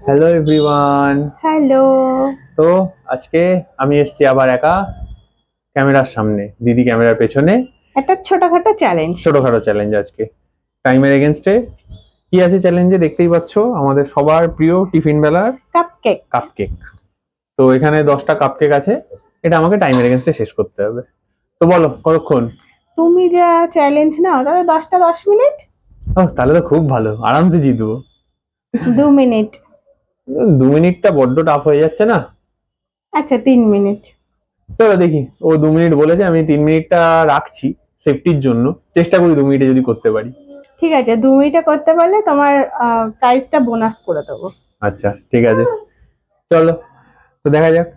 Hello everyone. Hello. তো আজকে আমি এসেছি আবার একা ক্যামেরার সামনে, দিদি ক্যামেরার পেছনে। একটা ছোটখাটো চ্যালেঞ্জ। ছোটখাটো চ্যালেঞ্জ আজকে টাইমের এগেনস্টে। কি আছে চ্যালেঞ্জে দেখতেই পাচ্ছ, আমাদের সবার প্রিয় টিফিন বেলার কাপকেক। কাপকেক। তো এখানে 10টা কাপকেক আছে, এটা আমাকে টাইমের এগেনস্টে শেষ করতে হবে। তো বলো কতক্ষণ? তুমি যা চ্যালেঞ্জ নাও তাহলে 10 মিনিট। তাহলে তো খুব ভালো, আরামসে জিতবো। 2 মিনিট। 2 মিনিটটা বড্ড টাফ হয়ে যাচ্ছে না? আচ্ছা 3 মিনিট। চলো দেখি, ও 2 মিনিট বলেছে, আমি 3 মিনিটটা রাখছি সেফটির জন্য। চেষ্টা করি 2 মিনিটে যদি করতে পারি। ঠিক আছে, 2 মিনিটে করতে পারলে তোমার প্রাইসটা বোনাস করে দেবো। আচ্ছা ঠিক আছে, চলো তো দেখা যাক।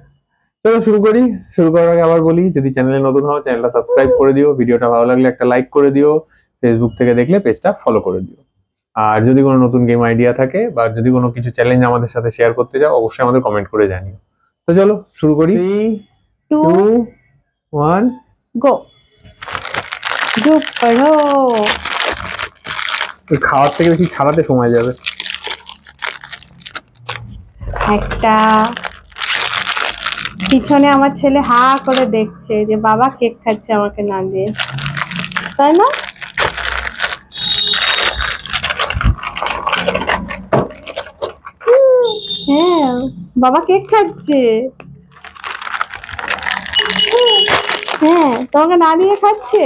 চলো শুরু করি। শুরু করার আগে আবার বলি, যদি চ্যানেলে নতুন হও চ্যানেলটা সাবস্ক্রাইব করে দিও, ভিডিওটা ভালো লাগলে একটা লাইক করে দিও, ফেসবুক থেকে দেখলে পেজটা ফলো করে দিও। আর যদি কোনো নতুন গেম আইডিয়া থাকে বা যদি কোনো কিছু চ্যালেঞ্জ আমাদের সাথে শেয়ার করতে চাও অবশ্যই আমাদের কমেন্ট করে জানিও। তো চলো শুরু করি। 3 2 2 1 গো। চুপ করো। খাওয়ার থেকে বেশি ছাড়াতে সময় যাবে। একটা পিছনে আমার ছেলে হা করে দেখছে যে বাবা কেক খাচ্ছে আমাকে না দিয়ে, তাই না? হ্যাঁ, বাবা কেক খাচ্ছে। হ্যাঁ, তোমাকে না দিয়ে খাচ্ছে।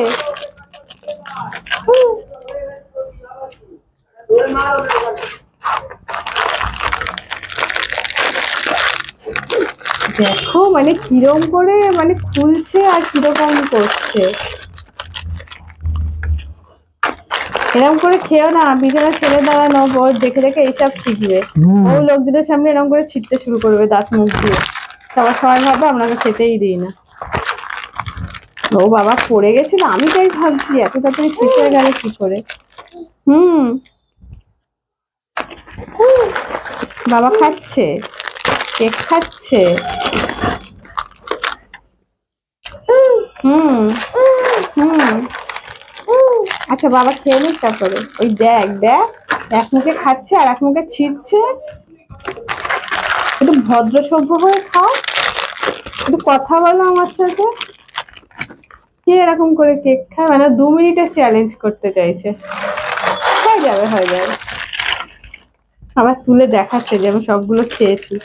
দেখো মানে কিরম করে মানে খুলছে আর কিরকম করছে। এরকম করে খেও না, বিছানা ছেড়ে দাঁড়ানো, ওর দেখে দেখে এইসব শিখবে। ও লোকজনের সামনে এরকম করে ছিটতে শুরু করবে দাঁত মুখ দিয়ে, সবাই ভাববে আপনাকে খেতেই দিই না। ও বাবা পড়ে গেছিল, আমি তাই ভাবছি এত তাড়াতাড়ি শেষ হয়ে গেল কি করে। বাবা খাচ্ছে, কেক খাচ্ছে। হুম হুম আচ্ছা বাবা খেয়ে নিস, তারপরে ওই দেখ দেখ, এক মুখে খাচ্ছে আর এক মুখে ছিটছে। একটু ভদ্র সভ্য হয়ে খাও, একটু কথা বলো আমার সাথে। কে এরকম করে কেক খায়? মানে 2 মিনিটের চ্যালেঞ্জ করতে চাইছে। হয়ে যাবে হয়ে যাবে। আবার তুলে দেখাচ্ছে যে আমি সবগুলো খেয়েছি।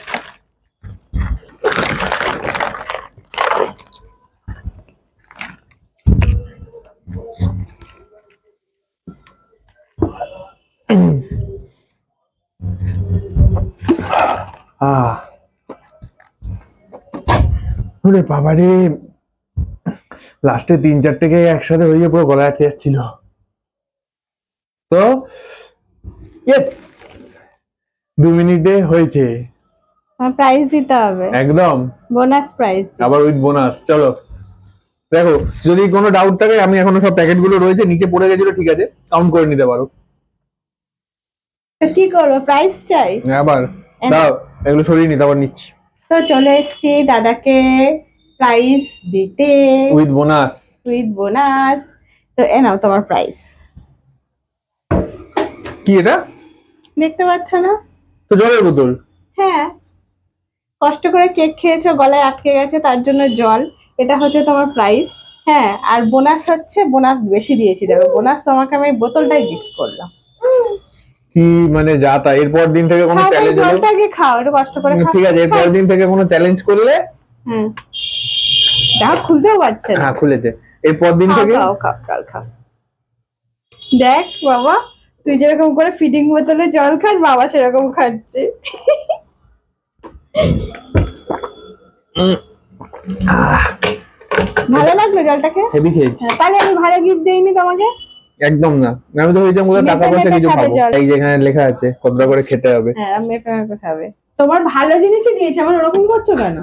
ওরে বাবারে, লাস্টে 3-4টে একসাথে হয়ে পুরো গলা আটকে যাচ্ছিল। তো ইয়েস, 2 মিনিটে হয়েছে। প্রাইজ দিতে হবে, একদম বোনাস প্রাইজ, আবার উইথ বোনাস। চলো দেখো, যদি কোনো ডাউট থাকে, আমি এখনো সব প্যাকেট গুলো রয়েছে নিচে পড়ে গেছিল, ঠিক আছে কাউন্ট করে নিতে পারো। কি করবো, প্রাইস চাই আবার দাও, এগুলো সরিয়ে নিতে আবার নিচ্ছি। তো চলে এসছি দাদাকে প্রাইস দিতে উইথ বোনাস। তো এ নাও তোমার প্রাইস। কি এটা? দেখতে পাচ্ছ না? তো জলের বোতল। হ্যাঁ, কষ্ট করে কেক খেয়েছো, গলায় আটকে গেছে তার জন্য জল। এটা হচ্ছে তোমার প্রাইস। হ্যাঁ, আর বোনাস হচ্ছে, বোনাস বেশি দিয়েছি, দেখো বোনাস তোমাকে আমি বোতলটাই গিফট করলাম। কি মানে যা তা, এরপর দিন থেকে কোনো চ্যালেঞ্জ হলে জলটাকে খাও, একটু কষ্ট করে খাও। ঠিক আছে, এরপর দিন থেকে কোনো চ্যালেঞ্জ করলে দেখো খুলতেও পারছে না। হ্যাঁ খুলেছে। এরপর দিন থেকে খাও খাও খাও। দেখ বাবা, তুই যেরকম করে ফিডিং বোতলে জল খাস, বাবা সেরকম খাচ্ছে। ভালো লাগলো জলটাকে? হেভি খেয়েছি। তাহলে আমি ভালো গিফট দেইনি তোমাকে? একদম না, আমি তো ভেবেছিলাম বলে টাকা পয়সা কিছু খাবো। এই যেখানে লেখা আছে কতটা করে খেতে হবে। হ্যাঁ, আমি এটা খাবে। তোমার ভালো জিনিসই দিয়েছি, আমার ওরকম করছো কেন?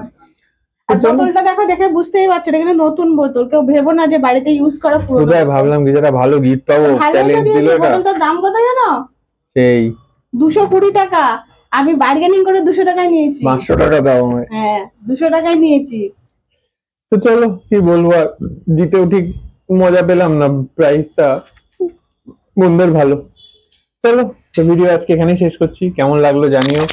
আর বোতলটা দেখো, দেখে বুঝতেই পারছো এটা কিন্তু নতুন বোতল, কেউ ভেবো না যে বাড়িতে ইউজ করা পুরো। কোথায় ভাবলাম কিছুটা ভালো গিফট পাবো, চ্যালেঞ্জ দিল এটা। বোতলটার দাম কত জানো? সেই 220 টাকা। আমি বার্গেনিং করে 200 টাকায় নিয়েছি। 500 টাকা দাও আমায়। হ্যাঁ, 200 টাকায় নিয়েছি। তো চলো কি বলবো আর, জিতেও ঠিক মজা পেলাম না, প্রাইসটা বন্ধুদের ভালো। চলো তো ভিডিও আজকে এখানেই শেষ করছি, কেমন লাগলো জানিও।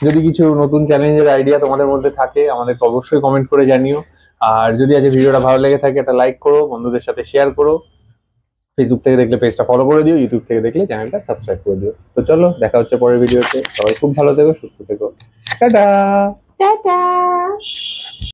যদি কিছু নতুন চ্যালেঞ্জের আইডিয়া তোমাদের মধ্যে থাকে আমাদেরকে অবশ্যই কমেন্ট করে জানিও। আর যদি আজ ভিডিওটা ভালো লেগে থাকে একটা লাইক করো, বন্ধুদের সাথে শেয়ার করো। ফেসবুক থেকে দেখলে পেজটা ফলো করে দিও, ইউটিউব থেকে দেখলে চ্যানেলটা সাবস্ক্রাইব করে দিও। তো চলো, দেখা হচ্ছে পরের ভিডিওতে। সবাই খুব ভালো থেকো, সুস্থ থেকো। টাটা। টাটা।